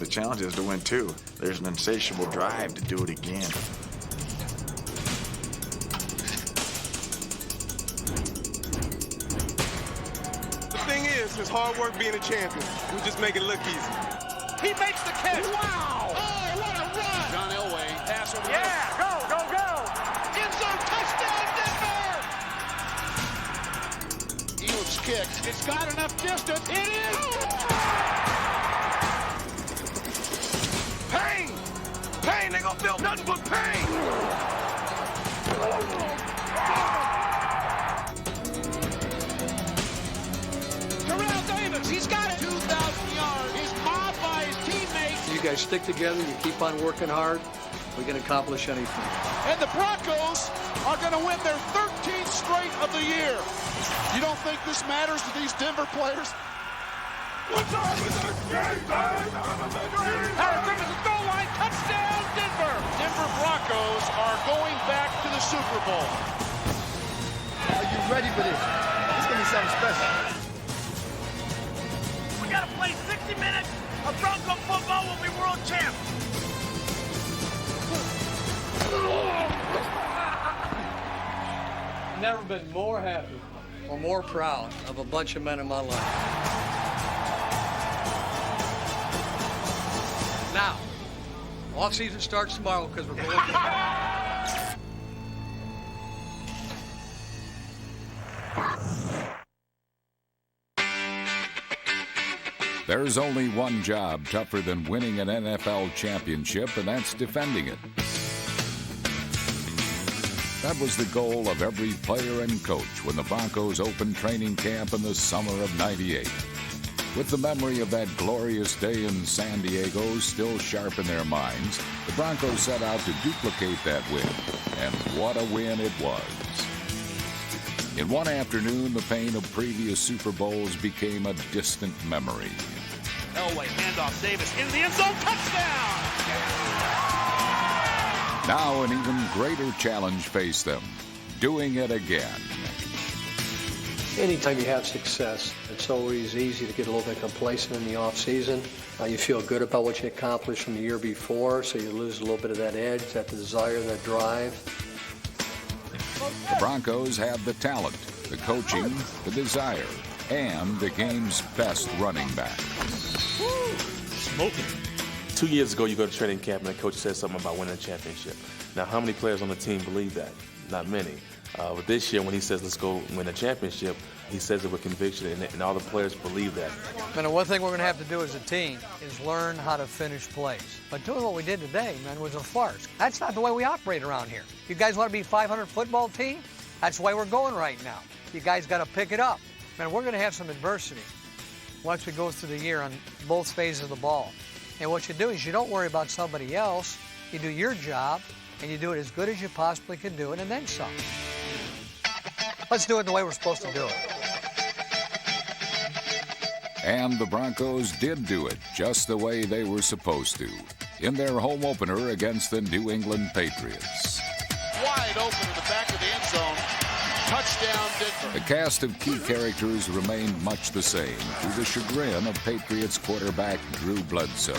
The challenge is to win two. There's an insatiable drive to do it again. The thing is, it's hard work being a champion. We just make it look easy. He makes the catch. Wow! Oh, what a run! John Elway, pass over. Yeah, go! End zone touchdown, Denver! Eaves kicks. It's got enough distance. It is! Pain! Pain! They gonna feel nothing but pain! Terrell Davis, he's got it! 2,000 yards. He's mobbed by his teammates. You guys stick together, you keep on working hard, we can accomplish anything. And the Broncos are going to win their 13th straight of the year. You don't think this matters to these Denver players? Harris Griffith's goal line, touchdown, Denver! Denver Broncos are going back to the Super Bowl. Are you ready for this? It's going to be something special. We got to play 60 minutes of Bronco football. We'll be world champs. Never been more happy or more proud of a bunch of men in my life. Now, off-season starts tomorrow because we're going to... There's only one job tougher than winning an NFL championship, and that's defending it. That was the goal of every player and coach when the Broncos opened training camp in the summer of '98. With the memory of that glorious day in San Diego still sharp in their minds, the Broncos set out to duplicate that win, and what a win it was. In one afternoon, the pain of previous Super Bowls became a distant memory. Elway, handoff, Davis, in the end zone, touchdown! Now an even greater challenge faced them, doing it again. Anytime you have success, it's always easy to get a little bit complacent in the off-season. You feel good about what you accomplished from the year before, so you lose a little bit of that edge, that desire, that drive. The Broncos have the talent, the coaching, the desire, and the game's best running back. Smoking. 2 years ago, you go to training camp and the coach says something about winning a championship. Now, how many players on the team believe that? Not many. But this year, when he says, let's go win a championship, he says it with conviction, and all the players believe that. And the one thing we're going to have to do as a team is learn how to finish plays. But doing what we did today, man, was a farce. That's not the way we operate around here. You guys want to be a 500 football team? That's the way we're going right now. You guys got to pick it up. Man, we're going to have some adversity once we go through the year on both phases of the ball. And what you do is you don't worry about somebody else. You do your job, and you do it as good as you possibly can do it, and then some. Let's do it the way we're supposed to do it. And the Broncos did do it just the way they were supposed to in their home opener against the New England Patriots. Wide open in the back of the end zone. Touchdown, Denver. The cast of key characters remained much the same, to the chagrin of Patriots quarterback Drew Bledsoe.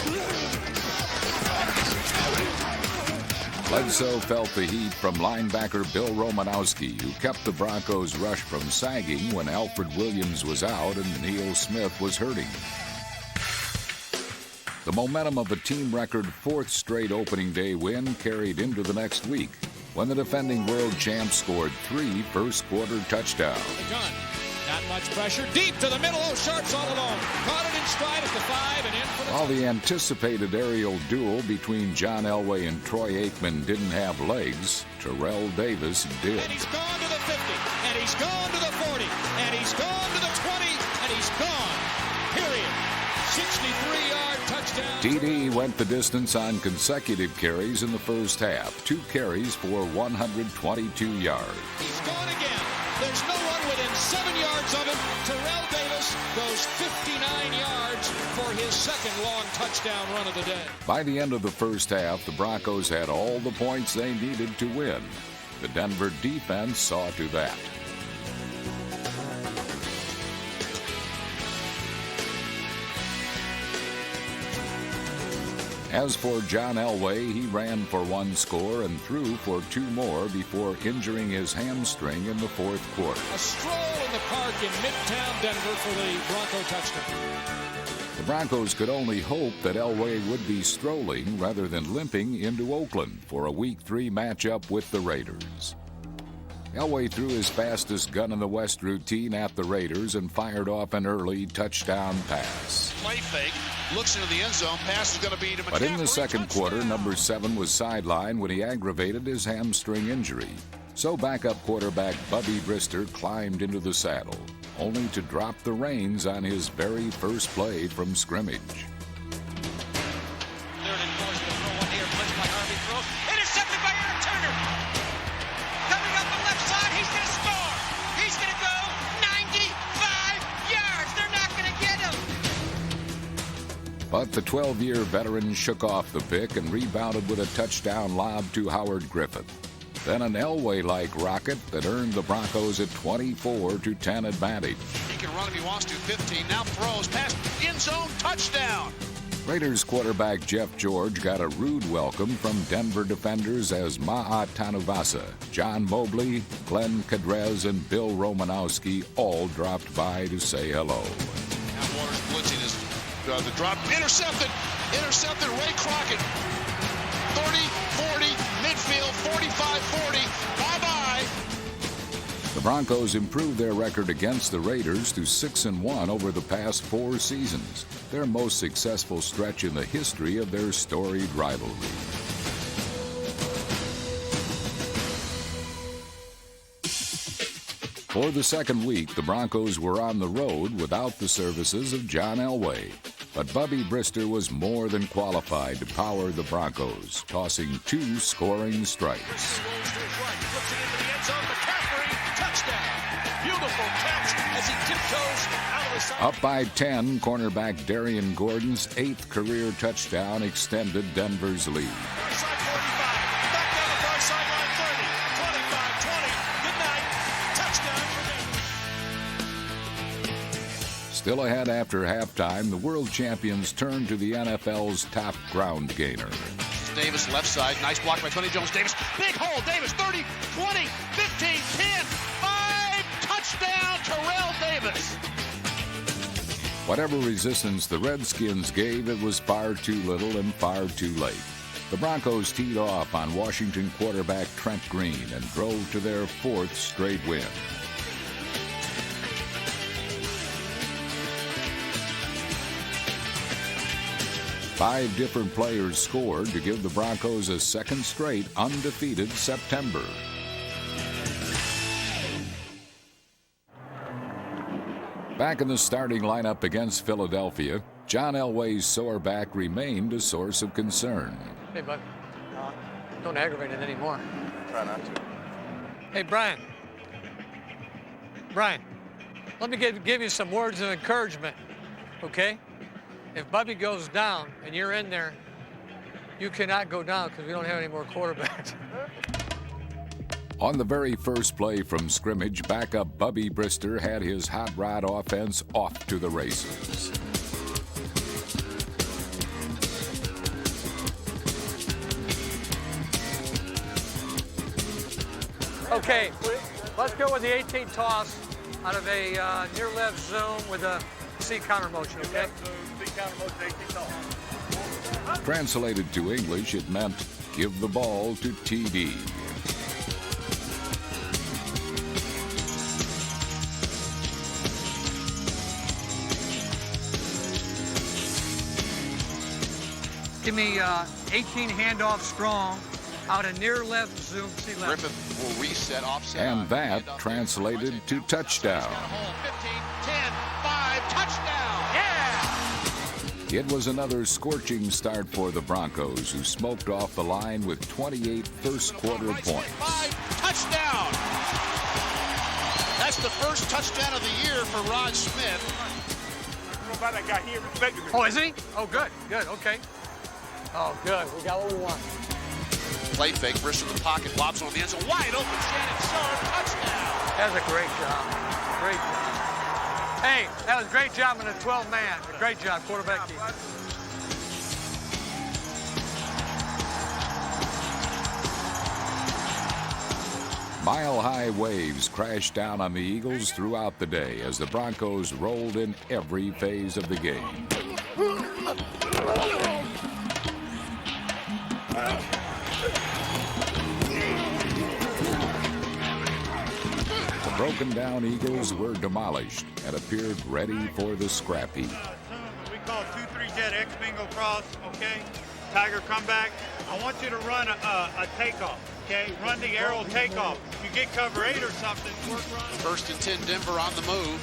Bledsoe felt the heat from linebacker Bill Romanowski, who kept the Broncos' rush from sagging when Alfred Williams was out and Neil Smith was hurting. The momentum of a team record fourth straight opening day win carried into the next week, when the defending world champs scored 3 first-quarter touchdowns. Gun. Not much pressure. Deep to the middle. Oh, Sharps all alone. Caught it in stride at the 5 and in for the... While the anticipated aerial duel between John Elway and Troy Aikman didn't have legs, Terrell Davis did. And he's gone to the 50. And he's gone to the 40. And he's gone to the 20. And he's gone. Period. 63-yard touchdown. TD went the distance on consecutive carries in the first half. 2 carries for 122 yards. He's gone again. There's no one within 7 yards of him. Terrell Davis goes 59 yards for his second long touchdown run of the day. By the end of the first half, the Broncos had all the points they needed to win. The Denver defense saw to that. As for John Elway, he ran for 1 score and threw for 2 more before injuring his hamstring in the 4th quarter. A stroll in the park in Midtown Denver for the Bronco touchdown. The Broncos could only hope that Elway would be strolling rather than limping into Oakland for a Week 3 matchup with the Raiders. Elway threw his fastest gun in the West routine at the Raiders and fired off an early touchdown pass. Play fake, looks into the end zone, pass is going to be to McCaffrey. But in the 2nd quarter, number 7 was sidelined when he aggravated his hamstring injury. So backup quarterback Bubby Brister climbed into the saddle, only to drop the reins on his very first play from scrimmage. Third and goes to throw one here, blitzed by Harvey throw. Intercepted by Aaron Turner. Coming up the left side, he's going to score. He's going to go 95 yards. They're not going to get him. But the 12-year veteran shook off the pick and rebounded with a touchdown lob to Howard Griffith. Then an Elway-like rocket that earned the Broncos a 24-10 advantage. He can run if he wants to. 15, now throws, pass, end zone, touchdown. Raiders quarterback Jeff George got a rude welcome from Denver defenders as Ma'a Tanuvasa, John Mobley, Glenn Cadrez, and Bill Romanowski all dropped by to say hello. Now Waters blitzing his the drop, intercepted, Ray Crockett. 30, 40, midfield, 45, 40, bye-bye. The Broncos improved their record against the Raiders to 6-1 over the past 4 seasons, their most successful stretch in the history of their storied rivalry. For the 2nd week, the Broncos were on the road without the services of John Elway. But Bubby Brister was more than qualified to power the Broncos, tossing 2 scoring strikes. Rolls to his right, flips it into the end zone. McCaffrey, touchdown. Beautiful catch as he tiptoes out of the side. Up by 10, cornerback Darian Gordon's 8th career touchdown extended Denver's lead. Far side 45, back down the far sideline 30, 25, 20. Good night. Touchdown for Denver. Still ahead after halftime, the world champions turned to the NFL's top ground gainer. Davis left side, nice block by Tony Jones. Davis, big hole, Davis, 30, 20, 15, 10, 5, touchdown, Terrell Davis. Whatever resistance the Redskins gave, it was far too little and far too late. The Broncos teed off on Washington quarterback Trent Green and drove to their 4th straight win. Five different players scored to give the Broncos a 2nd straight undefeated September. Back in the starting lineup against Philadelphia, John Elway's sore back remained a source of concern. Hey, bud. Don't aggravate it anymore. Try not to. Hey, Brian. Brian, let me give you some words of encouragement, okay? If Bubby goes down and you're in there, you cannot go down because we don't have any more quarterbacks. On the very first play from scrimmage, backup Bubby Brister had his hot rod offense off to the races. Okay, let's go with the 18 toss out of a near left zoom with a C counter motion, okay? Translated to English, it meant give the ball to TD. Give me 18 handoff strong out of near left zoom C left. Griffith will reset, offset. And that translated to touchdown. 15, 10, 5, touchdown. Yeah! It was another scorching start for the Broncos, who smoked off the line with 28 first-quarter points. 5, touchdown. That's the first touchdown of the year for Rod Smith. That guy here respected me. Oh, is he? Oh, good, okay. Oh, good, we got what we want. Play fake, Brister in the pocket, lobs on the end zone, wide open, Shannon Sharp, touchdown. That was a great job. Great job. Hey, that was a great job in a 12-man. Great job, quarterback keeper. Mile-high waves crashed down on the Eagles throughout the day as the Broncos rolled in every phase of the game. The broken-down Eagles were demolished and appeared ready for the scrap heap. We call 2-3 jet X bingo cross, okay? Tiger, come back. I want you to run a takeoff, okay? Run the arrow takeoff. If you get cover 8 or something, work run. 1st and 10, Denver on the move.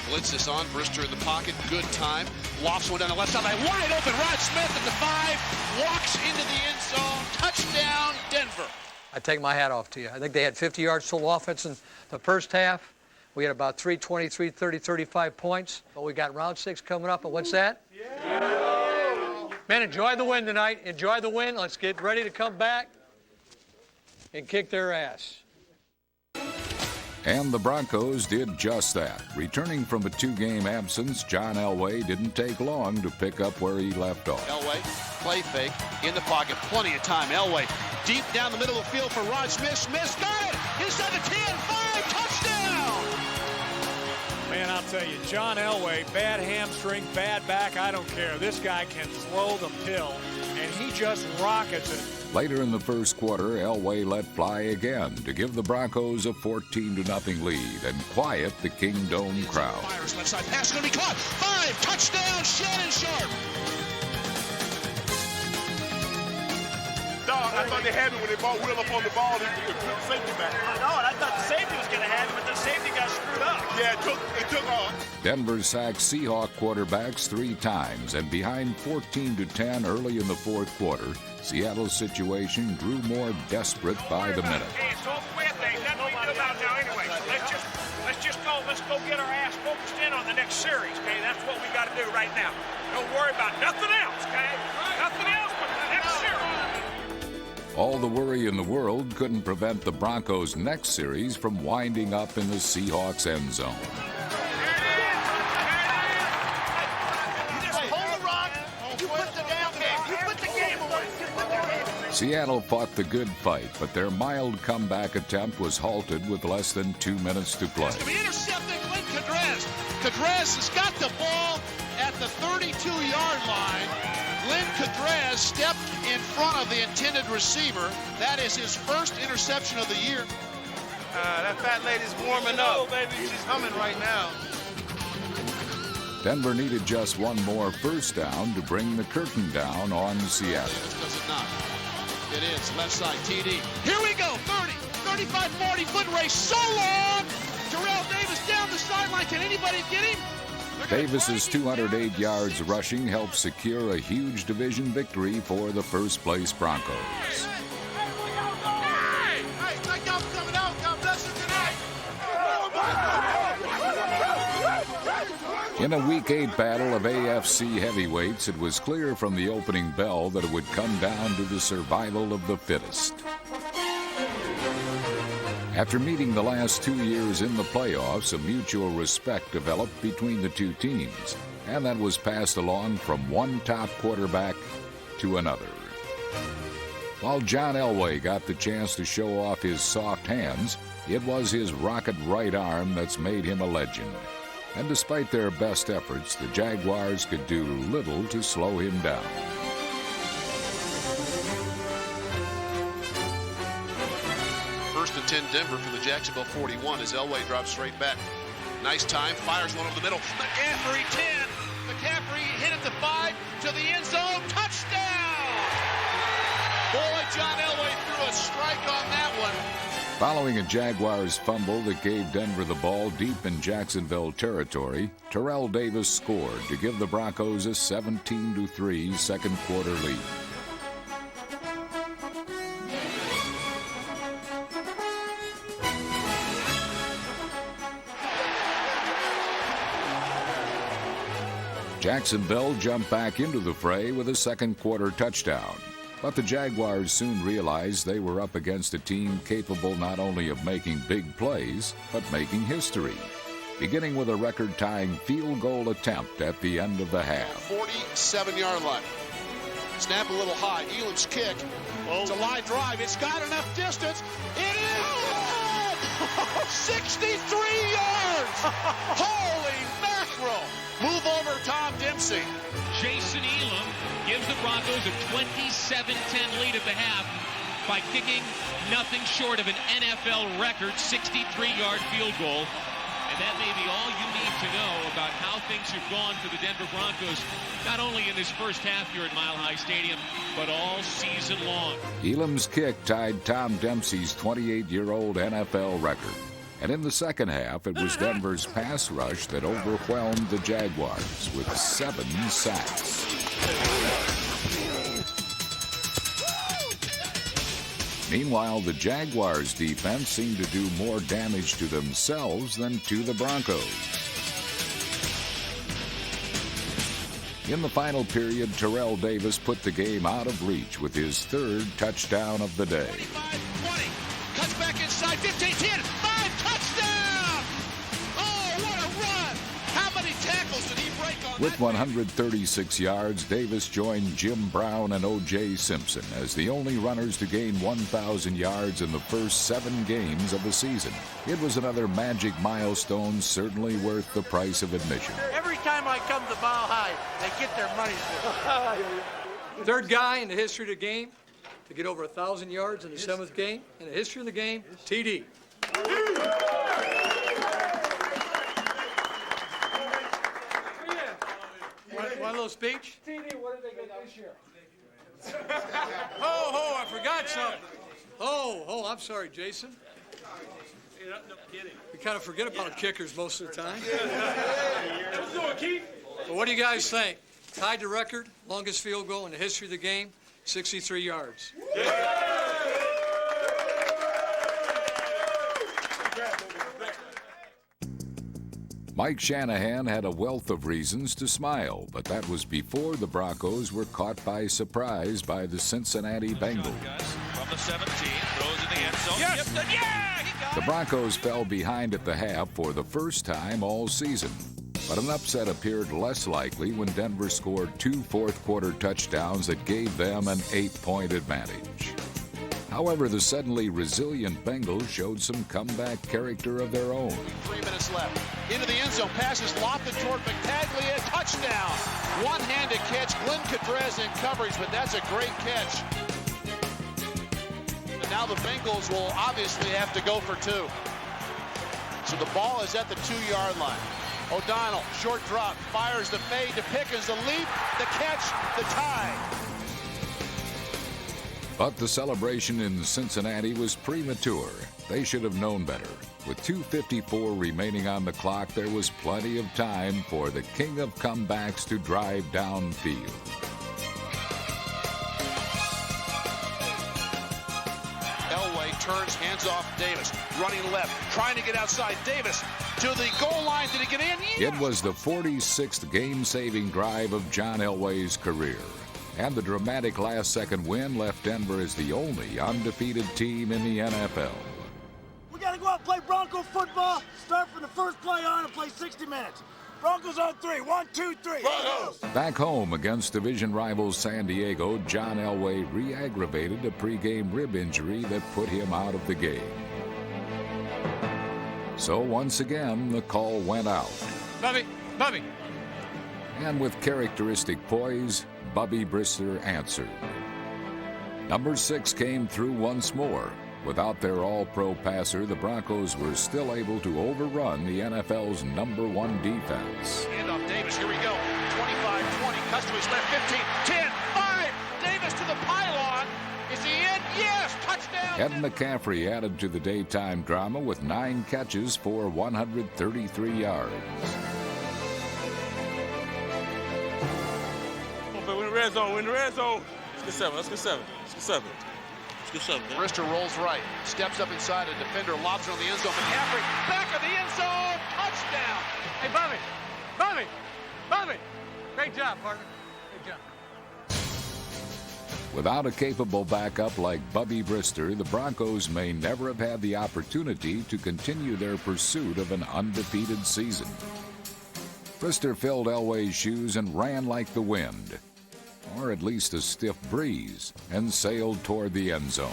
Blitz this on, Brister in the pocket, good time. Lofts one down the left side, wide open, Rod Smith at the 5, walks into the end zone, touchdown, Denver. I take my hat off to you. I think they had 50 yards total offense in the first half. We had about 320, 330, 35 points. But we got round 6 coming up, and what's that? Yeah. Man, enjoy the win tonight. Enjoy the win. Let's get ready to come back and kick their ass. And the Broncos did just that. Returning from a 2-game absence, John Elway didn't take long to pick up where he left off. Elway, play fake, in the pocket, plenty of time. Elway, deep down the middle of the field for Rod Smith. Smith got it! Inside the 10, 5, touchdown! Man, I'll tell you, John Elway, bad hamstring, bad back, I don't care. This guy can throw the pill, and he just rockets it. Later in the first quarter, Elway let fly again to give the Broncos a 14-0 lead and quiet the Kingdome crowd. Fires left side, pass is going to be caught. 5, touchdown, Shannon Sharp. Dog, I thought they had me when they bought Will up on the ball and put the safety back. I know it. I thought the safety was going to have it, but the safety got screwed up. Yeah, it took off. Denver sacked Seahawk quarterbacks 3 times, and behind 14-10 early in the fourth quarter, Seattle's situation grew more desperate by the minute. Hey, it's over with. Ain't nothing we can do about it now anyway. So let's go get our ass focused in on the next series, okay? That's what we got to do right now. Don't worry about nothing else, okay? Nothing else but the next series. All the worry in the world couldn't prevent the Broncos' next series from winding up in the Seahawks' end zone. Seattle fought the good fight, but their mild comeback attempt was halted with less than 2 minutes to play. It's going to be intercepted, Glenn Cadrez. Cadrez has got the ball at the 32-yard line. Glenn Cadrez stepped in front of the intended receiver. That is his first interception of the year. That fat lady's warming up. Baby. She's humming right now. Denver needed just one more first down to bring the curtain down on Seattle. Does it not? It is. Left side, TD. Here we go. 30, 35, 40 foot race. So long. Terrell Davis down the sideline. Can anybody get him? Davis's 208 yards rushing helped secure a huge division victory for the first-place Broncos. In a Week 8 battle of AFC heavyweights, it was clear from the opening bell that it would come down to the survival of the fittest. After meeting the last 2 years in the playoffs, a mutual respect developed between the two teams, and that was passed along from one top quarterback to another. While John Elway got the chance to show off his soft hands, it was his rocket right arm that's made him a legend. And despite their best efforts, the Jaguars could do little to slow him down. First and 10 Denver for the Jacksonville 41 as Elway drops straight back. Nice time, fires one over the middle. McCaffrey 10. McCaffrey hit at the 5 to the end zone. Touchdown! Boy, John Elway threw a strike on that one. Following a Jaguars fumble that gave Denver the ball deep in Jacksonville territory, Terrell Davis scored to give the Broncos a 17-3 second quarter lead. Jacksonville jumped back into the fray with a second quarter touchdown. But the Jaguars soon realized they were up against a team capable not only of making big plays, but making history, beginning with a record-tying field goal attempt at the end of the half. 47-yard line. Snap a little high. Elam's kick. It's a line drive. It's got enough distance. It is! 63 yards! Holy mackerel! Move over, Tom Dempsey. Jason Elam gives the Broncos a 27-10 lead at the half by kicking nothing short of an NFL record 63-yard field goal. And that may be all you need to know about how things have gone for the Denver Broncos, not only in this first half here at Mile High Stadium, but all season long. Elam's kick tied Tom Dempsey's 28-year-old NFL record. And in the second half, it was Denver's pass rush that overwhelmed the Jaguars with 7 sacks. Meanwhile, the Jaguars' defense seemed to do more damage to themselves than to the Broncos. In the final period, Terrell Davis put the game out of reach with his 3rd touchdown of the day. 25-20, cuts back inside, 15-10, 5, touchdown! Oh, what a run! How many tackles did he break on With 136 yards, Davis joined Jim Brown and O.J. Simpson as the only runners to gain 1,000 yards in the first 7 games of the season. It was another magic milestone, certainly worth the price of admission. Every time I come to Mile High, they get their money's worth. 3rd guy in the history of the game to get over 1,000 yards in the 7th game. In the history of the game, TD. Want a little speech? TD, what did they get this year? Oh, I forgot something. Oh, I'm sorry, Jason. No kidding. We kind of forget about kickers most of the time. Let's do it, Keith. But what do you guys think? Tied the record, longest field goal in the history of the game, 63 yards. Mike Shanahan had a wealth of reasons to smile, but that was before the Broncos were caught by surprise by the Cincinnati Bengals. From the 17, throws in the end zone. Yes. He got The Broncos fell behind at the half for the first time all season, but an upset appeared less likely when Denver scored 2 fourth-quarter touchdowns that gave them an 8-point advantage. However, the suddenly resilient Bengals showed some comeback character of their own. 3 minutes left. Into the end zone. Passes lofted toward McTaglia. Touchdown. One-handed catch. Glenn Cadrez in coverage, but that's a great catch. And now the Bengals will obviously have to go for 2. So the ball is at the 2-yard line. O'Donnell, short drop, fires the fade to Pickens. The leap, the catch, the tie. But the celebration in Cincinnati was premature. They should have known better. With 2:54 remaining on the clock, there was plenty of time for the king of comebacks to drive downfield. Elway turns, hands off Davis. Running left, trying to get outside. Davis to the goal line. Did he get in? Yes! It was the 46th game-saving drive of John Elway's career. And the dramatic last-second win left Denver as the only undefeated team in the NFL. We got to go out and play Bronco football, start from the first play on and play 60 minutes. Broncos on 3. 1, 2, 3. Broncos! Back home against division rivals San Diego, John Elway re-aggravated a pregame rib injury that put him out of the game. So once again, the call went out. Bubby. And with characteristic poise, Bubby Brister answered. Number 6 came through once more. Without their all-pro passer, the Broncos were still able to overrun the NFL's number 1 defense. Handoff Davis, here we go. 25-20, cuts to his left, 15, 10, 5. Davis to the pylon. Is he in? Yes, touchdown. Ed McCaffrey added to the daytime drama with 9 catches for 133 yards. We're in the red zone. Let's get 7. Brister rolls right, steps up inside a defender, lobs it on the end zone. McCaffrey, back of the end zone, touchdown. Hey, Bobby. Great job, partner. Great job. Without a capable backup like Bubby Brister, the Broncos may never have had the opportunity to continue their pursuit of an undefeated season. Brister filled Elway's shoes and ran like the wind, or at least a stiff breeze, and sailed toward the end zone.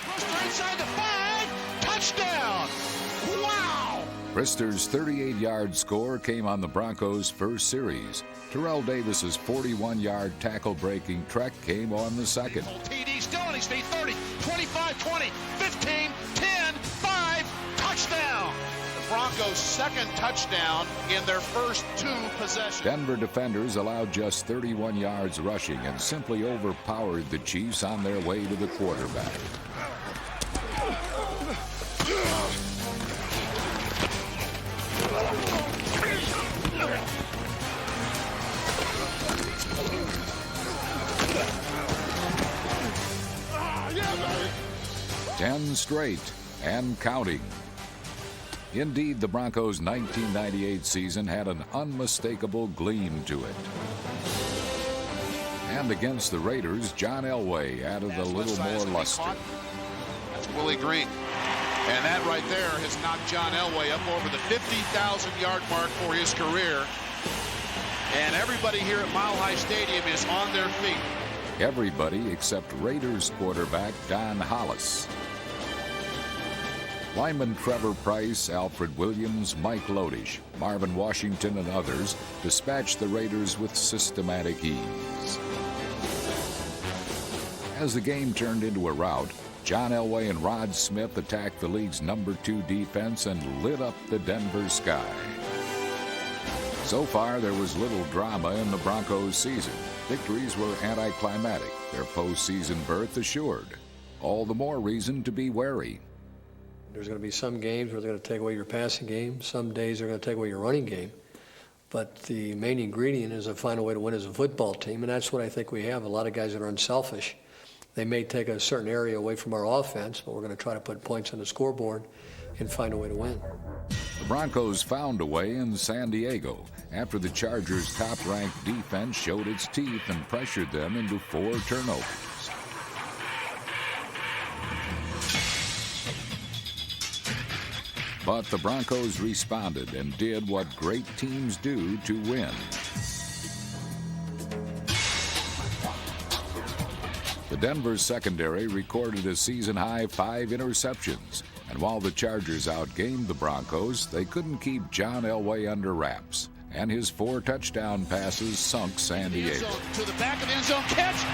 Brister inside the 5, touchdown. Brister's 38-yard score came on the Broncos' first series. Terrell Davis's 41-yard tackle-breaking trek came on the second. TD still on his feet. 30, 25, 20, 15, 10, 5, touchdown. The Broncos' second touchdown in their first 2 possessions. Denver defenders allowed just 31 yards rushing and simply overpowered the Chiefs on their way to the quarterback. Ten straight and counting. Indeed, the Broncos' 1998 season had an unmistakable gleam to it. And against the Raiders, John Elway added a little more luster. That's Willie Green. And that right there has knocked John Elway up over the 50,000-yard mark for his career. And everybody here at Mile High Stadium is on their feet. Everybody except Raiders quarterback Don Hollis. Lineman Trevor Price, Alfred Williams, Mike Lodish, Marvin Washington, and others dispatched the Raiders with systematic ease. As the game turned into a rout, John Elway and Rod Smith attacked the league's number 2 defense and lit up the Denver sky. So far, there was little drama in the Broncos' season. Victories were anticlimactic, their postseason berth assured. All the more reason to be wary. There's going to be some games where they're going to take away your passing game. Some days they're going to take away your running game. But the main ingredient is to find a way to win as a football team, and that's what I think we have. A lot of guys that are unselfish. They may take a certain area away from our offense, but we're going to try to put points on the scoreboard and find a way to win. The Broncos found a way in San Diego after the Chargers' top-ranked defense showed its teeth and pressured them into 4 turnovers. But the Broncos responded and did what great teams do to win. The Denver secondary recorded a season-high 5 interceptions, and while the Chargers outgained the Broncos, they couldn't keep John Elway under wraps, and his 4 touchdown passes sunk San Diego. To the back of the end zone, catch!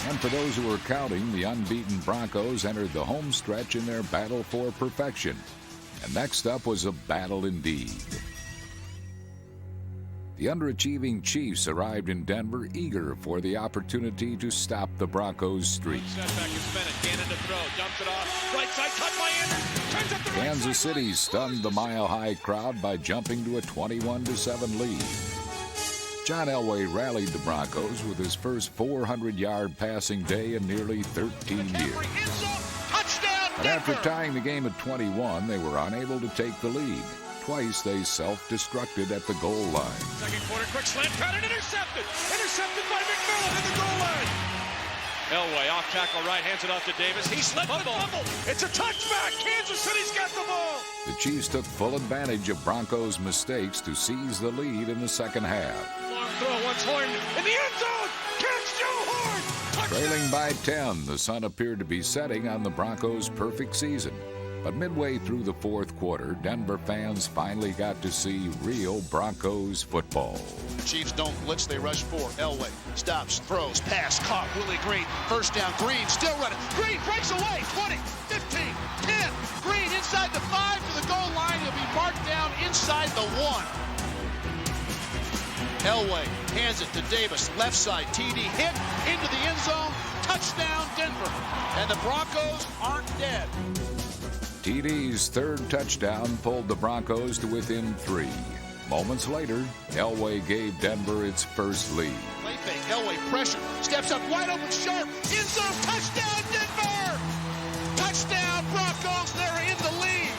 And for those who are counting, the unbeaten Broncos entered the home stretch in their battle for perfection. And next up was a battle indeed. The underachieving Chiefs arrived in Denver eager for the opportunity to stop the Broncos' streak. Setback is Bennett. Gannon to throw. Dumps it off. Right side cut by Anderson. Turns up the right Kansas side. City stunned the mile-high crowd by jumping to a 21-7 lead. John Elway rallied the Broncos with his first 400-yard passing day in nearly 13 years. But after tying the game at 21, they were unable to take the lead. Twice they self-destructed at the goal line. Second quarter, quick slant pattern, intercepted! Intercepted by McMillan at the goal line! Elway off tackle right, hands it off to Davis. He slipped and fumbled. It's a touchback! Kansas City's got the ball! The Chiefs took full advantage of Broncos' mistakes to seize the lead in the second half. Long throw, once Horn in the end zone! Catch Joe Horn! Touchdown! Trailing by 10, the sun appeared to be setting on the Broncos' perfect season. But midway through the fourth quarter, Denver fans finally got to see real Broncos football. Chiefs don't blitz, they rush 4. Elway stops, throws, pass, caught. Willie Green, first down. Green still running. Green breaks away. 20, 15, 10. Green inside the 5 to the goal line. He'll be marked down inside the 1. Elway hands it to Davis, left side. TD hit into the end zone. Touchdown, Denver. And the Broncos aren't dead. TD's third touchdown pulled the Broncos to within 3. Moments later, Elway gave Denver its first lead. Play fake, Elway pressure, steps up wide open, sharp, end zone, touchdown, Denver! Touchdown, Broncos, they're in the lead.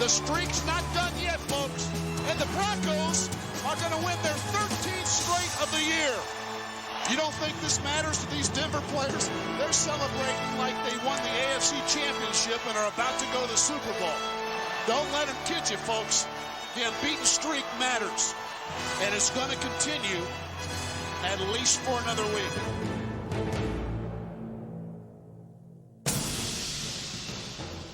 The streak's not done yet, folks. And the Broncos are going to win their 13th straight of the year. You don't think this matters to these Denver players? They're celebrating like they won the AFC Championship and are about to go to the Super Bowl. Don't let them kid you, folks. The unbeaten streak matters. And it's going to continue at least for another week.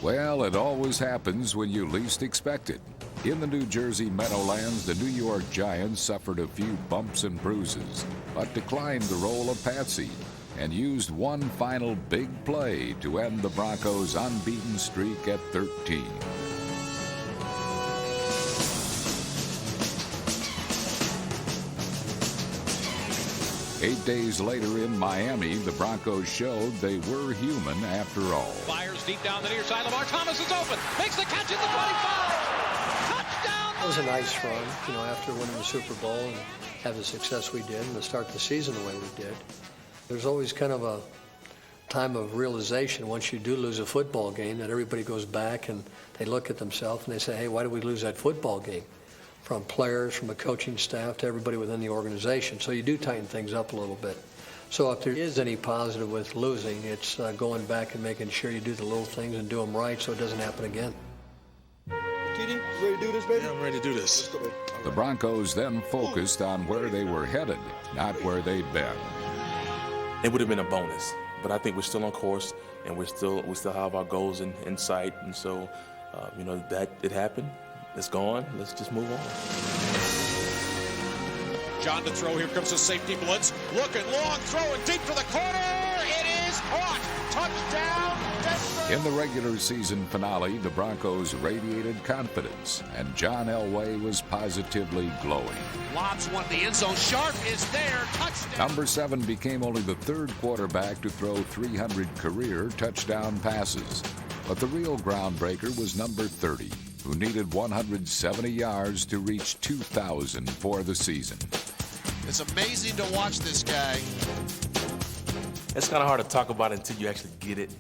Well, it always happens when you least expect it. In the New Jersey Meadowlands, the New York Giants suffered a few bumps and bruises, but declined the role of patsy and used one final big play to end the Broncos' unbeaten streak at 13. Eight days later in Miami, the Broncos showed they were human after all. Fires deep down the near side. Lamar Thomas is open. Makes the catch at the 25. Touchdown! It was a nice run, after winning the Super Bowl and have the success we did and to start the season the way we did. There's always kind of a time of realization once you do lose a football game that everybody goes back and they look at themselves and they say, hey, why did we lose that football game? From players, from a coaching staff to everybody within the organization. So you do tighten things up a little bit. So if there is any positive with losing, it's going back and making sure you do the little things and do them right so it doesn't happen again. TD, ready to do this, baby? Yeah, I'm ready to do this. Let's go, baby. The Broncos then focused on where they were headed, not where they'd been. It would have been a bonus, but I think we're still on course, and we still have our goals in sight. And so, that it happened. It's gone. Let's just move on. John to throw. Here comes the safety blitz. Looking long, throwing deep to the corner. It is caught. Touchdown, Denver. In the regular season finale, the Broncos radiated confidence, and John Elway was positively glowing. Lobs one to the end zone. Sharp is there. Touchdown. Number 7 became only the third quarterback to throw 300 career touchdown passes. But the real groundbreaker was number 30, who needed 170 yards to reach 2,000 for the season. It's amazing to watch this guy. It's kind of hard to talk about it until you actually get it.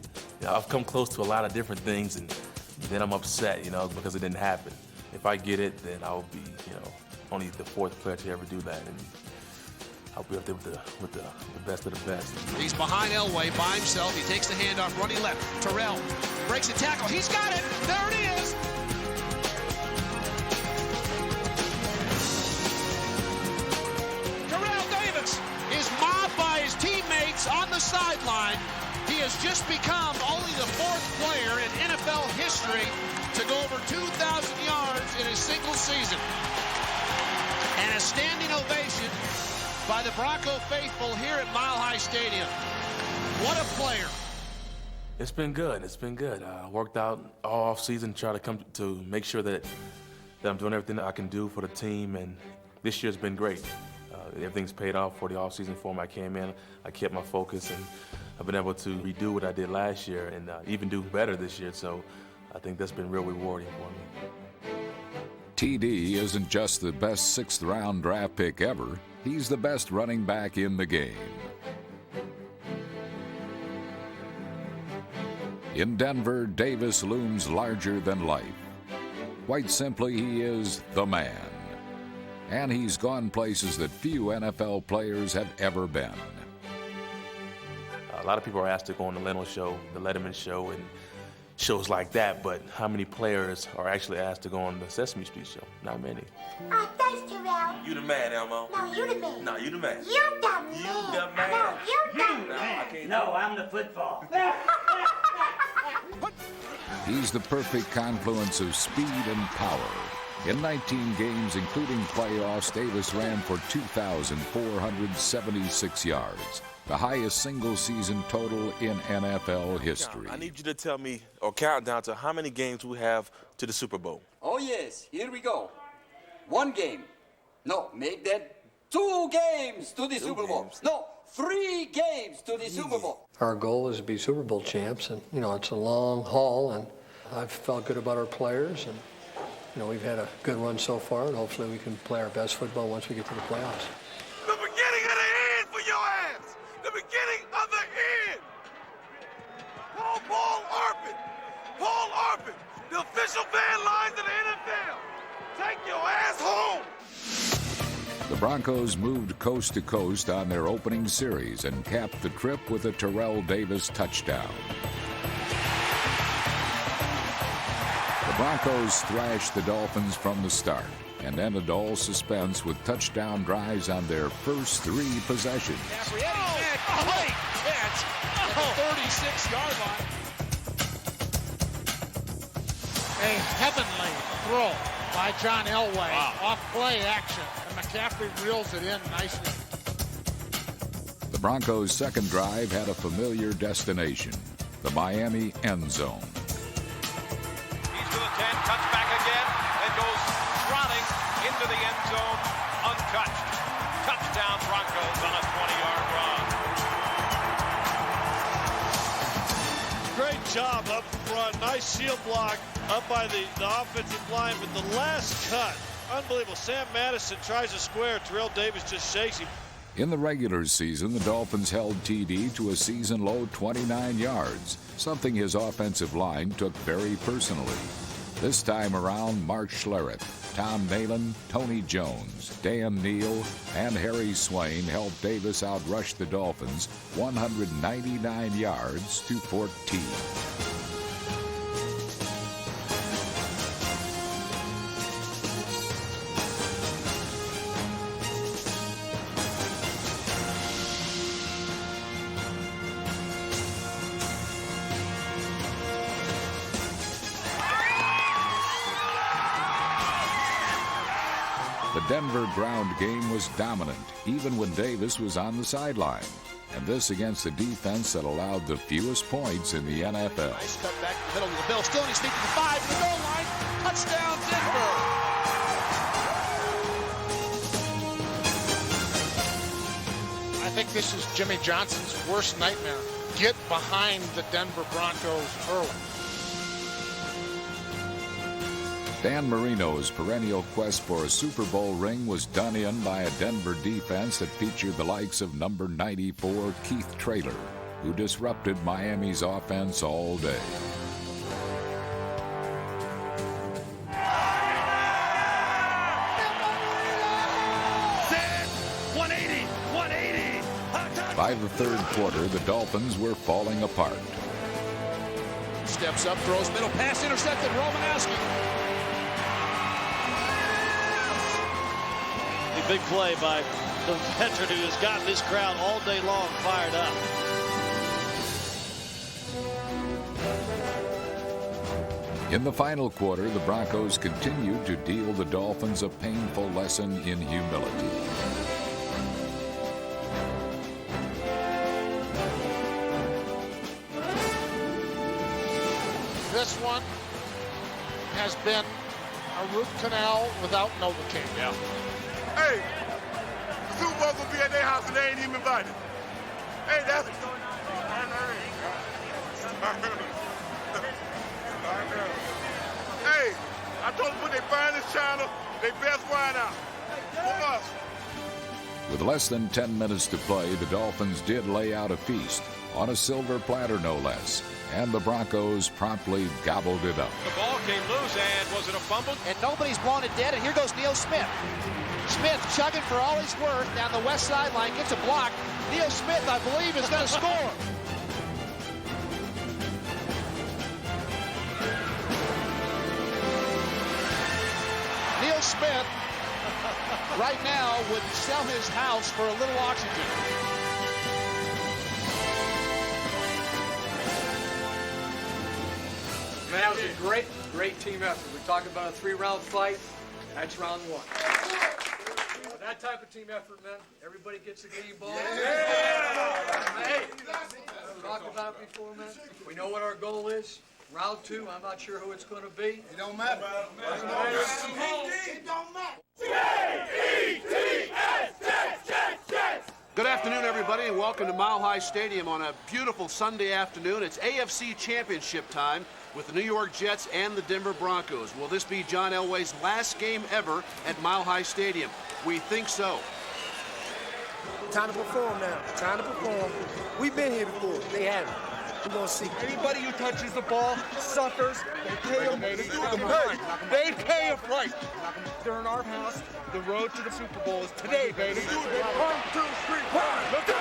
I've come close to a lot of different things, and then I'm upset, because it didn't happen. If I get it, then I'll be, only the 4th player to ever do that, and I'll be up there with the best of the best. He's behind Elway by himself. He takes the handoff, running left. Terrell breaks a tackle. He's got it. There it is. Terrell Davis is mobbed by his teammates on the sideline. He has just become only the 4th player in NFL history to go over 2,000 yards in a single season. And a standing ovation by the Bronco faithful here at Mile High Stadium. What a player. It's been good. It's been good. I worked out all offseason, try to come to make sure that I'm doing everything that I can do for the team, and this year's been great. Everything's paid off for the offseason form. I came in, I kept my focus, and I've been able to redo what I did last year and even do better this year, so I think that's been real rewarding for me. TD isn't just the best 6th-round draft pick ever. He's the best running back in the game. In Denver, Davis looms larger than life. Quite simply, he is the man. And he's gone places that few NFL players have ever been. A lot of people are asked to go on the Leno Show, the Letterman Show, and shows like that, but how many players are actually asked to go on the Sesame Street Show? Not many. Thanks, Terrell. You the man, Elmo. No, you the man. No, you the man. You the man. You the man. No, you the man. No, I'm the football. He's the perfect confluence of speed and power. In 19 games, including playoffs, Davis ran for 2,476 yards, the highest single-season total in NFL history. I need you to tell me, or count down to how many games we have to the Super Bowl. Oh, yes. Here we go. 1 game. No, make that 2 games to the Super Bowl. No, 3 games to the Super Bowl. Our goal is to be Super Bowl champs, and, it's a long haul, and I've felt good about our players, and we've had a good run so far, and hopefully we can play our best football once we get to the playoffs. The beginning of the end for your ass. The beginning of the end. Call Paul Arpin. Paul Arpin, the official fan lines of the NFL. Take your ass home. The Broncos moved coast to coast on their opening series and capped the trip with a Terrell Davis touchdown. The Broncos thrashed the Dolphins from the start and ended all suspense with touchdown drives on their first 3 possessions. Great catch at the 36-yard line. A heavenly throw by John Elway. Off play action. And McCaffrey reels it in nicely. The Broncos' second drive had a familiar destination, the Miami end zone. He's to the 10, cuts back again, and goes trotting into the end zone untouched. Touchdown Broncos on a 20-yard run. Great job up front. Nice shield block up by the offensive line, but the last cut, unbelievable. Sam Madison tries to square. Terrell Davis just shakes him. In the regular season, the Dolphins held TD to a season-low 29 yards, something his offensive line took very personally. This time around, Mark Schlereth, Tom Nalen, Tony Jones, Dan Neal, and Harry Swain helped Davis outrush the Dolphins 199 yards to 14. The Denver ground game was dominant, even when Davis was on the sideline. And this against a defense that allowed the fewest points in the NFL. Nice cut back to the middle of the Bill. Still on his feet to the 5, to the goal line. Touchdown, Denver. I think this is Jimmy Johnson's worst nightmare. Get behind the Denver Broncos early. Dan Marino's perennial quest for a Super Bowl ring was done in by a Denver defense that featured the likes of number 94 Keith Traylor, who disrupted Miami's offense all day. By the third quarter, the Dolphins were falling apart. Steps up, throws middle, pass intercepted, Romanowski. A big play by the veteran who has gotten this crowd all day long fired up. In the final quarter, the Broncos continued to deal the Dolphins a painful lesson in humility. This one has been a root canal without Novocaine. Yeah. Hey, the Super Bowl will be at their house and they ain't even invited. Hey, that's... Hey, I told them to put their finest china, their best wine out. For us. With less than 10 minutes to play, the Dolphins did lay out a feast, on a silver platter no less, and the Broncos promptly gobbled it up. The ball came loose, and was it a fumble? And nobody's blown it dead, and here goes Neil Smith. Smith chugging for all he's worth down the west sideline, gets a block. Neil Smith, I believe, is going to score. Neil Smith, right now, would sell his house for a little oxygen. Man, that was a great team effort. We're talking about a 3-round fight. That's round 1. That type of team effort, man. Everybody gets a game ball. Yeah. Hey, we talked about it before, man. We know what our goal is. Round 2, I'm not sure who it's going to be. It don't matter. It don't matter. Good afternoon, everybody, and welcome to Mile High Stadium on a beautiful Sunday afternoon. It's AFC Championship time with the New York Jets and the Denver Broncos. Will this be John Elway's last game ever at Mile High Stadium? We think so. Time to perform now. Time to perform. We've been here before. They haven't. We're going to see. Anybody who touches the ball suffers. They pay them. They pay them right. They're in our house. The road to the Super Bowl is today, baby. 1, 2, 3, 1. Let's go.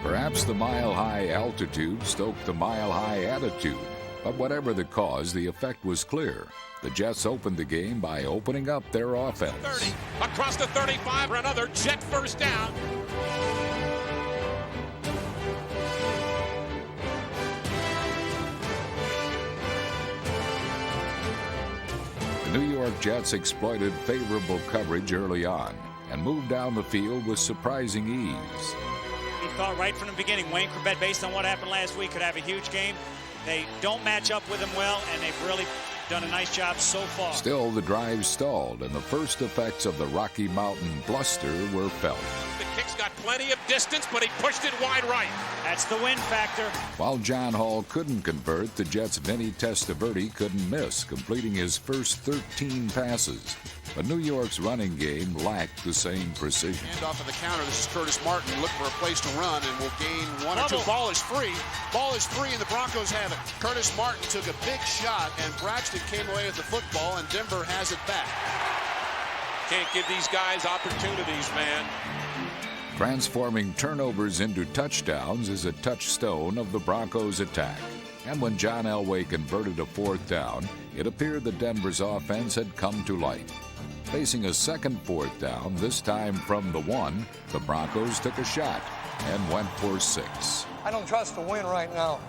Perhaps the mile-high altitude stoked the mile-high attitude. But whatever the cause, the effect was clear. The Jets opened the game by opening up their offense. 30, across the 35 for another Jet first down. The New York Jets exploited favorable coverage early on and moved down the field with surprising ease. We thought right from the beginning, Wayne Corbett, based on what happened last week, could have a huge game. They don't match up with him well, and they've really done a nice job so far. Still, the drive stalled, and the first effects of the Rocky Mountain bluster were felt. The kick's got plenty of distance, but he pushed it wide right. That's the win factor. While John Hall couldn't convert, the Jets' Vinny Testaverde couldn't miss, completing his first 13 passes. But New York's running game lacked the same precision. Hand off of the counter. This is Curtis Martin looking for a place to run and will gain one or two. Ball is free. Ball is free, and the Broncos have it. Curtis Martin took a big shot, and Braxton came away with the football, and Denver has it back. Can't give these guys opportunities, man. Transforming turnovers into touchdowns is a touchstone of the Broncos' attack. And when John Elway converted a fourth down, it appeared that Denver's offense had come to light. Facing a second fourth down, this time from the 1, the Broncos took a shot and went for 6. I don't trust the win right now.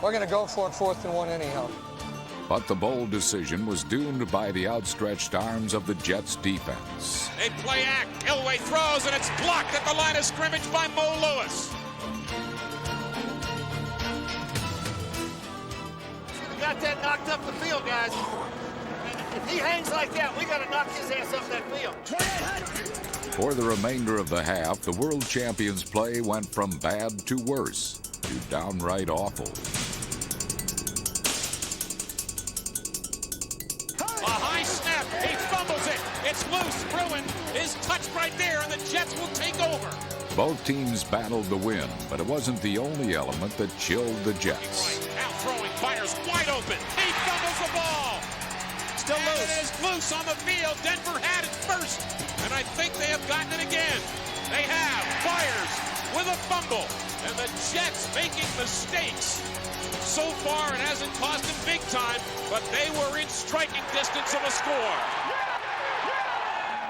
We're going to go for it 4th and 1 anyhow. But the bold decision was doomed by the outstretched arms of the Jets' defense. They play act. Elway throws, and it's blocked at the line of scrimmage by Mo Lewis. We got that knocked up the field, guys. If he hangs like that, we got to knock his ass off that field. For the remainder of the half, the world champions' play went from bad to worse, to downright awful. A high snap. He fumbles it. It's loose. Bruin is touched right there, and the Jets will take over. Both teams battled the win, but it wasn't the only element that chilled the Jets. Out throwing, fires wide open. He fumbles the ball. Still loose. It is loose on the field. Denver had it first, and I think they have gotten it again. They have. Fires with a fumble, and the Jets making mistakes. So far, it hasn't cost them big time, but they were in striking distance of a score.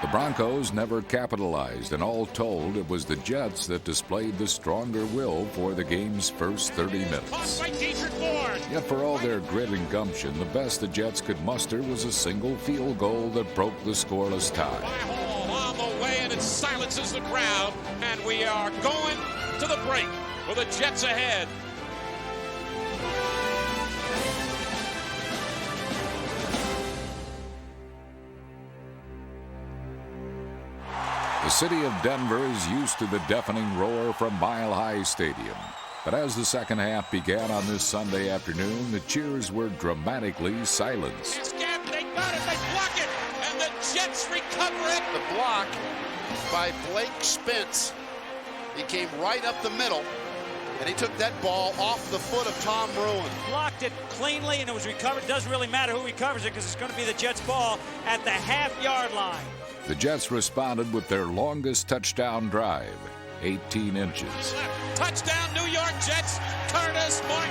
The Broncos never capitalized, and all told, it was the Jets that displayed the stronger will for the game's first 30 minutes. Yet for all their grit and gumption, the best the Jets could muster was a single field goal that broke the scoreless tie. On the way, and it silences the crowd, and we are going to the break with the Jets ahead. The city of Denver is used to the deafening roar from Mile High Stadium. But as the second half began on this Sunday afternoon, the cheers were dramatically silenced. They got it, they block it, and the Jets recover it. The block by Blake Spence. He came right up the middle, and he took that ball off the foot of Tom Bruin. Blocked it cleanly, and it was recovered. It doesn't really matter who recovers it because it's going to be the Jets' ball at the half-yard line. The Jets responded with their longest touchdown drive, 18 inches. Touchdown, New York Jets, Curtis Martin.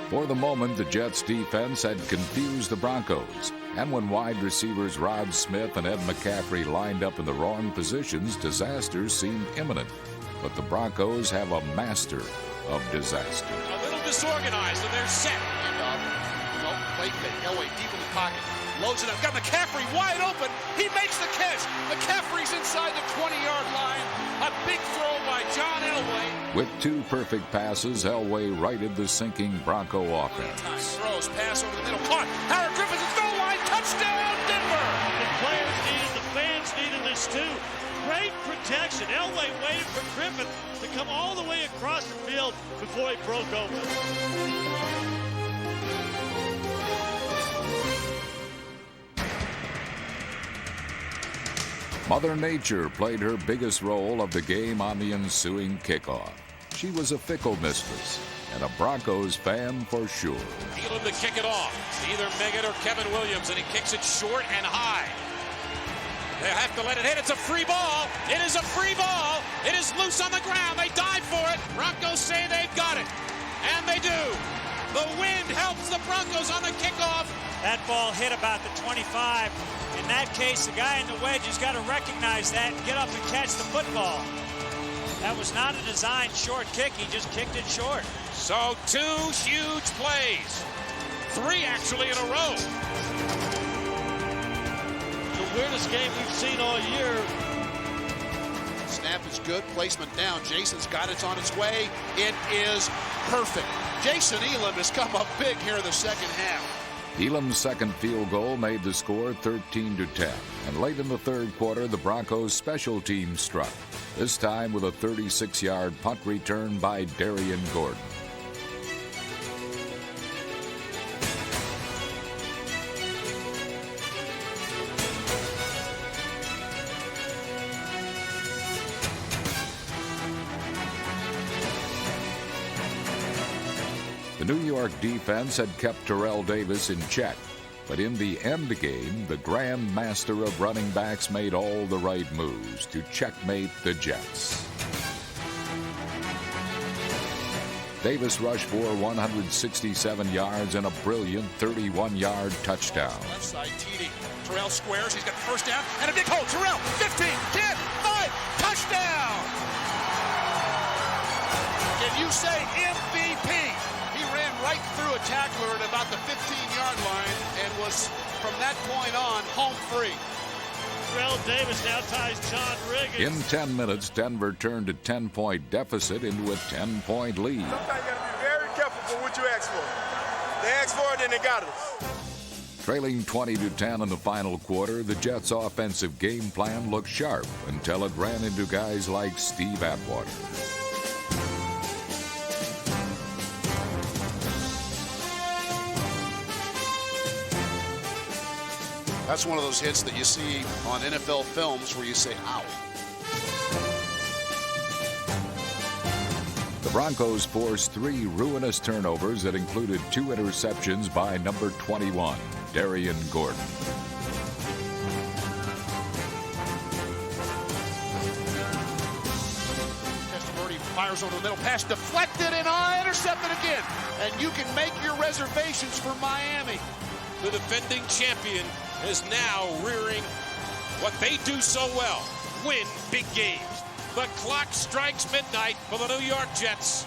For the moment, the Jets' defense had confused the Broncos. And when wide receivers Rod Smith and Ed McCaffrey lined up in the wrong positions, disaster seemed imminent. But the Broncos have a master of disaster. A little disorganized, and they're set. Late Elway deep in the pocket. Loads it up. Got McCaffrey wide open. He makes the catch. McCaffrey's inside the 20-yard line. A big throw by John Elway. With 2 perfect passes, Elway righted the sinking Bronco offense. Throws, pass over the middle. Caught. Howard Griffith's at goal line. Touchdown, Denver. The players needed, the fans needed this too. Great protection. Elway waited for Griffith to come all the way across the field before he broke over. Mother Nature played her biggest role of the game on the ensuing kickoff. She was a fickle mistress and a Broncos fan for sure. Elam to kick it off. Either Meggett or Kevin Williams, and he kicks it short and high. They have to let it hit. It's a free ball. It is a free ball. It is loose on the ground. They dive for it. Broncos say they've got it. And they do. The wind helps the Broncos on the kickoff. That ball hit about the 25. In that case, the guy in the wedge has got to recognize that and get up and catch the football. That was not a designed short kick. He just kicked it short. So 2 huge plays. 3 actually in a row. The weirdest game we've seen all year. Snap is good. Placement down. Jason's got it on its way. It is perfect. Jason Elam has come up big here in the second half. Elam's second field goal made the score 13-10. And late in the third quarter, the Broncos' special teams struck. This time with a 36-yard punt return by Darian Gordon. The New York defense had kept Terrell Davis in check, but in the end game, the grand master of running backs made all the right moves to checkmate the Jets. Davis rushed for 167 yards and a brilliant 31-yard touchdown. Left side, TD. Terrell squares. He's got the first down and a big hole. Terrell, 15, 10, 5, touchdown! Can you say MVP? He ran right through a tackler at about the 15-yard line and was, from that point on, home free. Terrell Davis now ties John Riggins. In 10 minutes, Denver turned a 10-point deficit into a 10-point lead. Sometimes you got to be very careful for what you ask for. They asked for it and they got it. Trailing 20-10 in the final quarter, the Jets' offensive game plan looked sharp until it ran into guys like Steve Atwater. That's one of those hits that you see on NFL films where you say, ow. The Broncos forced 3 ruinous turnovers that included 2 interceptions by number 21, Darian Gordon. Testaverde fires over the middle, pass deflected and intercepted again. And you can make your reservations for Miami. The defending champion is now rearing what they do so well, win big games. The clock strikes midnight for the New York Jets.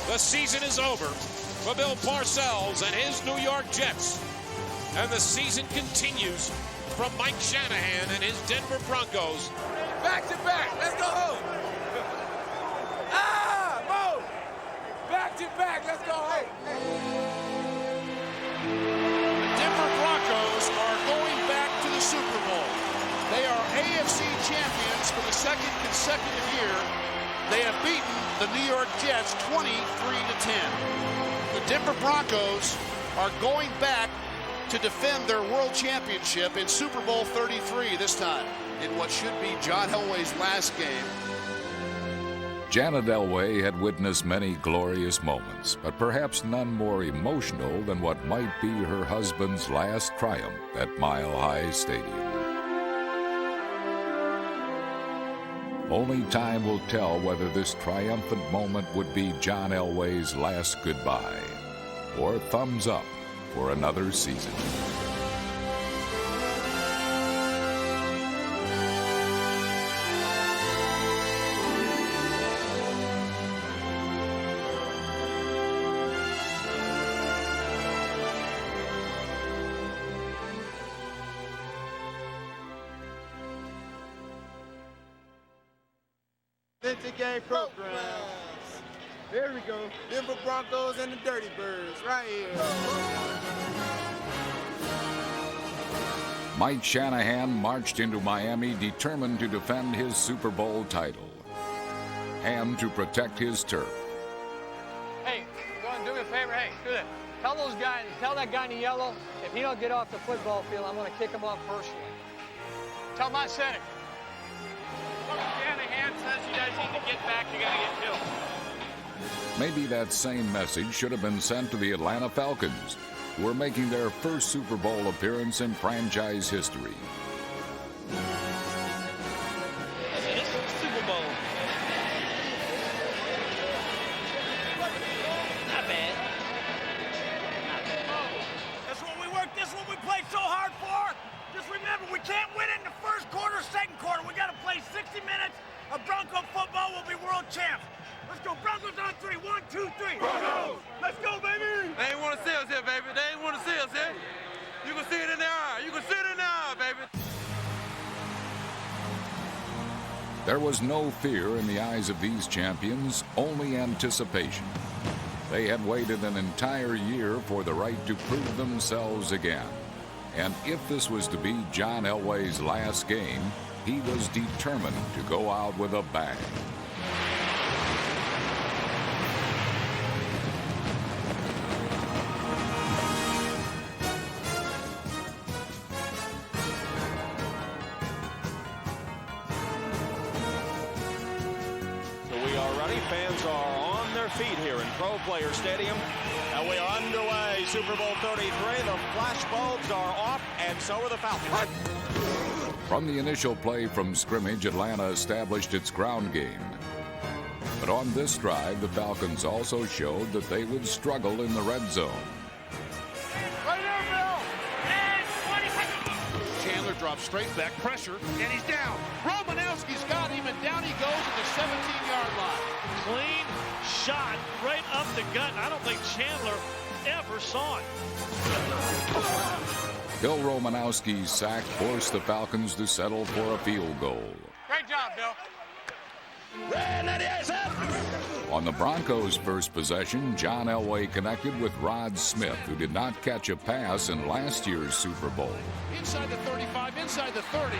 The season is over for Bill Parcells and his New York Jets. And the season continues from Mike Shanahan and his Denver Broncos. Back to back, let's go home. Mo! Back to back, let's go home. Denver Broncos are going back to the Super Bowl. They are AFC champions for the second consecutive year. They have beaten the New York Jets 23-10. The Denver Broncos are going back to defend their world championship in Super Bowl 33 this time, in what should be John Elway's last game. Janet Elway had witnessed many glorious moments, but perhaps none more emotional than what might be her husband's last triumph at Mile High Stadium. Only time will tell whether this triumphant moment would be John Elway's last goodbye, or thumbs up for another season. Game programs. There we go. Denver Broncos and the Dirty Birds right here. Mike Shanahan marched into Miami determined to defend his Super Bowl title and to protect his turf. Hey, go and do me a favor. Hey, do that. Tell that guy in the yellow, if he don't get off the football field, I'm going to kick him off personally. Tell him I said it. Shanahan says you guys need to get back, you got to get killed. Maybe that same message should have been sent to the Atlanta Falcons, who are making their first Super Bowl appearance in franchise history. This is Super Bowl. Not bad. That's what we worked, this is what we played so hard for. Just remember, we can't win it in the first quarter, second quarter. We got to play 60 minutes of Bronco football. We'll be world champs. Let's go Broncos on 3. 1, 2, 3. There was no fear in the eyes of these champions, only anticipation. They had waited an entire year for the right to prove themselves again. And if this was to be John Elway's last game, he was determined to go out with a bang. Fans are on their feet here in Pro Player Stadium. And we are underway. Super Bowl 33. The flash bulbs are off, and so are the Falcons. From the initial play from scrimmage, Atlanta established its ground game. But on this drive, the Falcons also showed that they would struggle in the red zone. Right there, Bill! And 20 seconds. Chandler drops straight back, pressure, and he's down. Romanowski's got him, and down he goes at the 17-yard line. Clean shot right up the gut. I don't think Chandler ever saw it. Bill Romanowski's sack forced the Falcons to settle for a field goal. Great job, Bill. On the Broncos' first possession, John Elway connected with Rod Smith, who did not catch a pass in last year's Super Bowl. Inside the 35, inside the 30.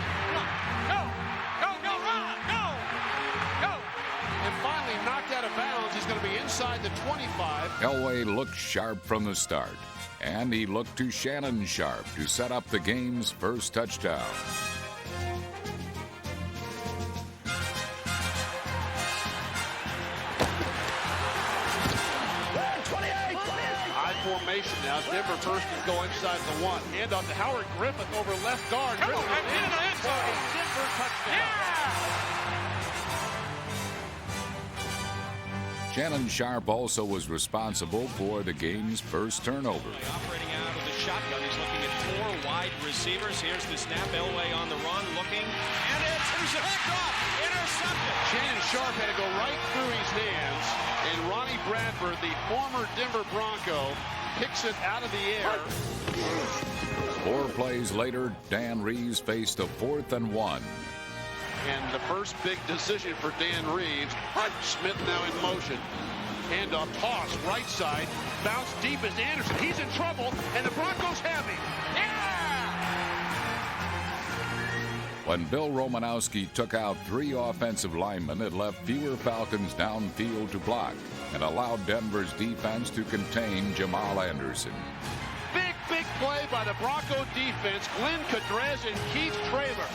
Go, Rod, go! And finally knocked out of bounds. He's going to be inside the 25. Elway looked sharp from the start, and he looked to Shannon Sharp to set up the game's first touchdown. Formation now. Denver first and go inside the 1. Hand off to Howard Griffith over left guard. Come on, into the end zone. Denver touchdown. Yeah! Shannon Sharp also was responsible for the game's first turnover. Operating out of the shotgun. He's looking at 4 wide receivers. Here's the snap. Elway on the run, looking, and it's picked off. Intercepted. Shannon Sharp had to go right through his hands, and Ronnie Bradford, the former Denver Bronco, picks it out of the air. 4 plays later, Dan Reeves faced a 4th and 1. And the first big decision for Dan Reeves. Smith now in motion. Handoff, toss, right side. Bounce deep as Anderson. He's in trouble, and the Broncos have him. When Bill Romanowski took out 3 offensive linemen, it left fewer Falcons downfield to block and allowed Denver's defense to contain Jamal Anderson. Big play by the Bronco defense. Glenn Cadrez and Keith Traylor.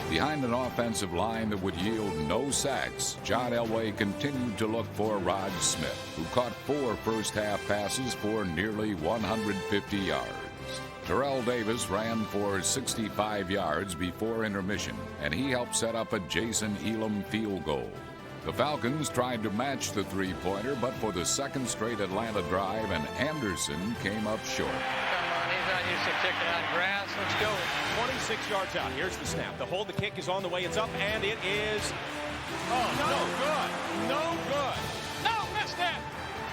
Behind an offensive line that would yield no sacks, John Elway continued to look for Rod Smith, who caught 4 first-half passes for nearly 150 yards. Terrell Davis ran for 65 yards before intermission, and he helped set up a Jason Elam field goal. The Falcons tried to match the three-pointer, but for the second straight Atlanta drive, and Anderson came up short. He's not used to kicking on grass. Let's go. 26 yards out. Here's the snap. The hold, the kick is on the way. It's up, and it is No good. No, missed it.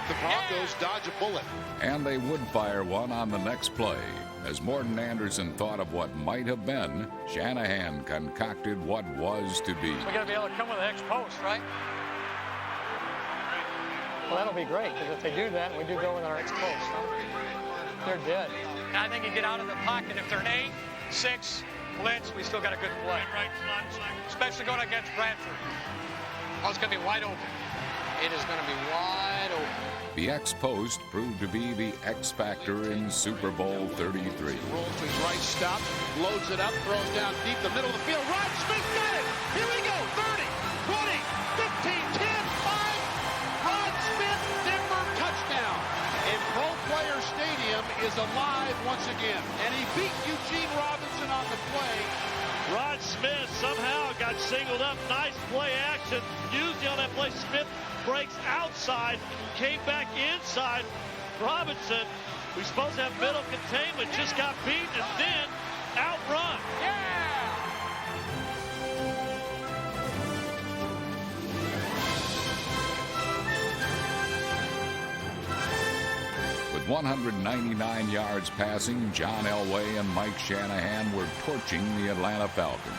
The Broncos dodge a bullet. And they would fire one on the next play. As Morton Anderson thought of what might have been, Shanahan concocted what was to be. We got to be able to come with the X post, right? Well, that'll be great, because if they do that, and we do go with our X post, they're dead. And I think you get out of the pocket. If they're an 8-6 blitz, we still got a good play. Right, especially going against Bradford. Oh, it's going to be wide open. It is going to be wide open. The X-Post proved to be the X factor in Super Bowl 33. Rolls to his right, stop, loads it up, throws down deep the middle of the field. Rod Smith got it. Here we go. 30, 20, 15, 10, 5. Rod Smith, Denver touchdown. And Pro Player Stadium is alive once again. And he beat Eugene Robinson on the play. Rod Smith somehow got singled up. Nice play action. Usually on that play, Smith breaks outside, came back inside. Robinson, we're supposed to have middle containment, just got beat and then outrun. With With 199 yards passing, John Elway and Mike Shanahan were torching the Atlanta Falcons.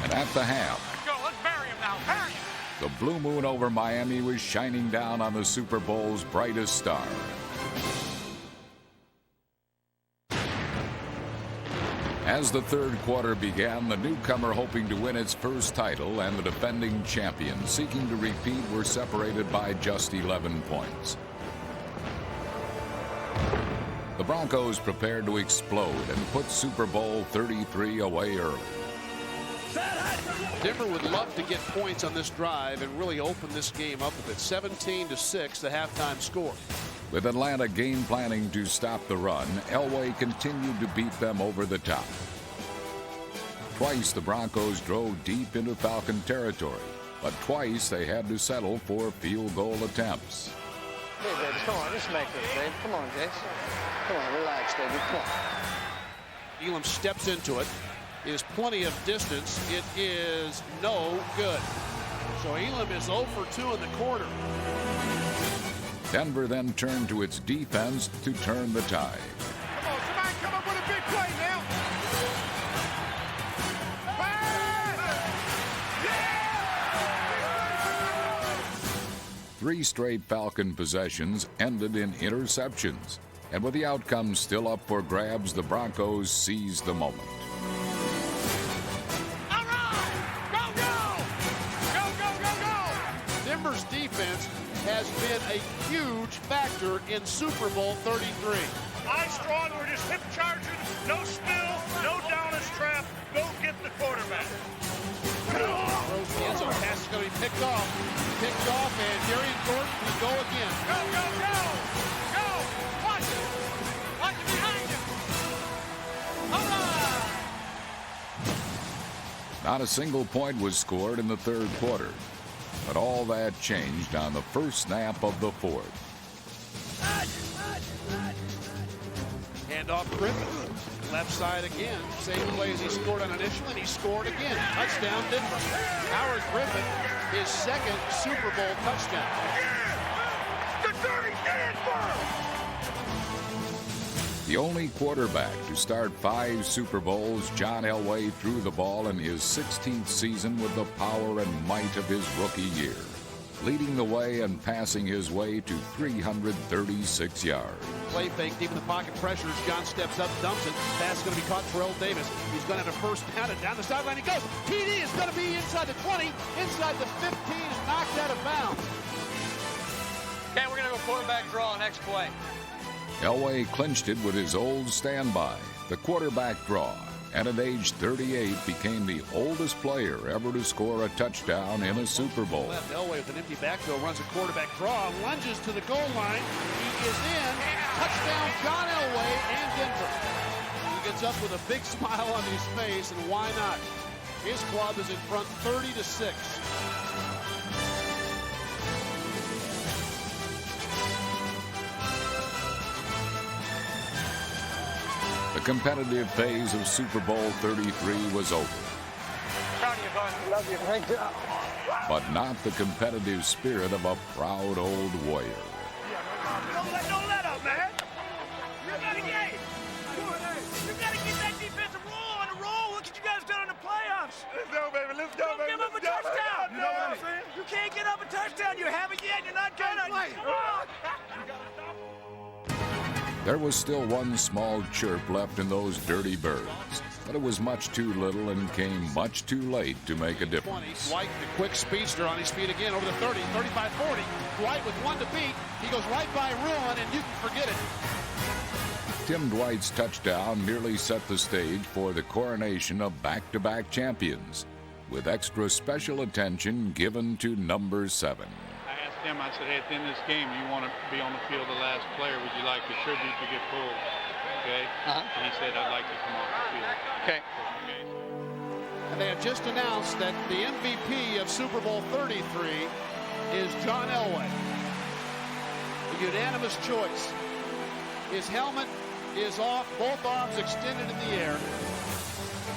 And at the half, Let's go. Let's bury him now. Bury him. the blue moon over Miami was shining down on the Super Bowl's brightest star. As the third quarter began, the newcomer hoping to win its first title and the defending champion seeking to repeat were separated by just 11 points. The Broncos prepared to explode and put Super Bowl 33 away early. Denver would love to get points on this drive and really open this game up a bit. 17-6, the halftime score. With Atlanta game planning to stop the run, Elway continued to beat them over the top. Twice the Broncos drove deep into Falcon territory, but twice they had to settle for field goal attempts. Hey, baby, come on, let's make this, baby. Come on, Jace. Come on, relax, baby. Come on. Elam steps into it. Is plenty of distance. It is no good. So Elam is 0 for 2 in the quarter. Denver then turned to its defense to turn the tide. Come on, somebody come up with a big play now. Three straight Falcon possessions ended in interceptions. And with the outcome still up for grabs, the Broncos seized the moment. Denver's defense has been a huge factor in Super Bowl 33. High strong, we're just hip charging, no spill, no down his trap. Go get the quarterback. Throws the end zone. Pass is going to be picked off. Picked off, and Darian Thornton will go again. Go, go, go! Go! Watch it! Watch it behind him! All right! Not a single point was scored in the third quarter. But all that changed on the first snap of the fourth. Hand off Griffin. Left side again. Same play as he scored on initial, and he scored again. Touchdown, Denver. Howard Griffin, his second Super Bowl touchdown. The dirty Denver! The only quarterback to start 5 Super Bowls, John Elway threw the ball in his 16th season with the power and might of his rookie year, leading the way and passing his way to 336 yards. Play fake deep in the pocket, pressures. John steps up, dumps it. Pass is going to be caught. Terrell Davis. He's going to have a first down, and down the sideline he goes. TD is going to be inside the 20, inside the 15, and knocked out of bounds. Okay, we're going to go quarterback draw next play. Elway clinched it with his old standby, the quarterback draw, and at age 38 became the oldest player ever to score a touchdown in a Super Bowl. Left Elway with an empty backfield, runs a quarterback draw, lunges to the goal line. He is in. Touchdown, John Elway and Denver. He gets up with a big smile on his face, and why not? His club is in front 30-6. The competitive phase of Super Bowl 33 was over. Proud of you, bud. Love you. Thank you. But not the competitive spirit of a proud old warrior. Don't let up, man. You gotta get it. You gotta get that defensive roll on the roll. Look what you guys done in the playoffs. Let's go, baby. Let's go, baby. Give up a touchdown. You know what I'm saying? You can't get up a touchdown. You haven't yet. You're not gonna. Come on. There was still one small chirp left in those dirty birds, but it was much too little and came much too late to make a difference. Dwight, the quick speedster on his feet again over the 30, 35-40. Dwight with one to beat. He goes right by Ruin, and you can forget it. Tim Dwight's touchdown nearly set the stage for the coronation of back-to-back champions, with extra special attention given to number 7. Him, I said, hey, at the end of this game, you want to be on the field the last player. Would you like the tribute to get pulled? Okay? And he said, I'd like to come off the field. Okay. And they have just announced that the MVP of Super Bowl 33 is John Elway. A unanimous choice. His helmet is off, both arms extended in the air.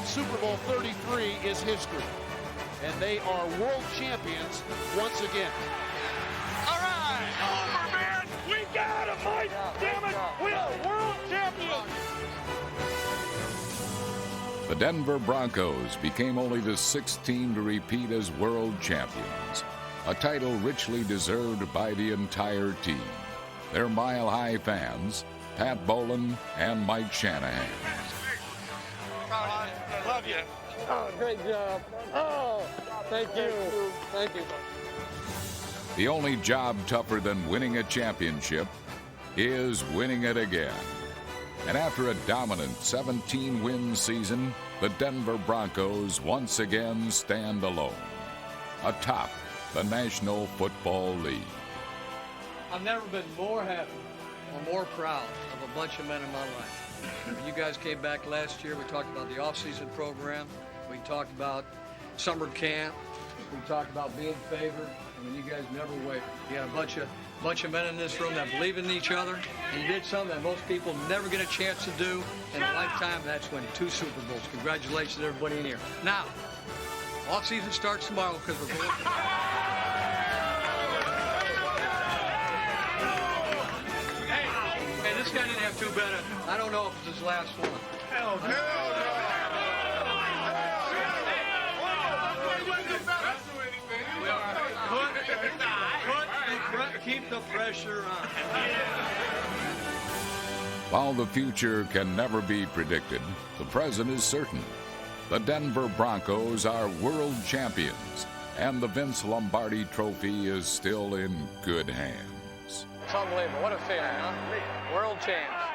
Super Bowl 33 is history. And they are world champions once again. All right. The Denver Broncos became only the 6th team to repeat as world champions, a title richly deserved by the entire team. Their mile-high fans, Pat Bowlen and Mike Shanahan. Love you. Oh, great job. Oh, thank you. Thank you. The only job tougher than winning a championship is winning it again. And after a dominant 17-win season, the Denver Broncos once again stand alone, atop the National Football League. I've never been more happy or more proud of a bunch of men in my life. When you guys came back last year, we talked about the off-season program. We talked about summer camp. We talked about being favored. I mean, you guys never wavered. You had a bunch of men in this room that believe in each other, and you did something that most people never get a chance to do in a lifetime. That's win 2 Super Bowls. Congratulations, everybody in here. Now, off-season starts tomorrow because we're going. Hey, this guy didn't have 2 better. I don't know if it's his last one. Hell no. Keep the pressure on. While the future can never be predicted, the present is certain. The Denver Broncos are world champions, and the Vince Lombardi Trophy is still in good hands. It's unbelievable. What a feeling, huh? World champs.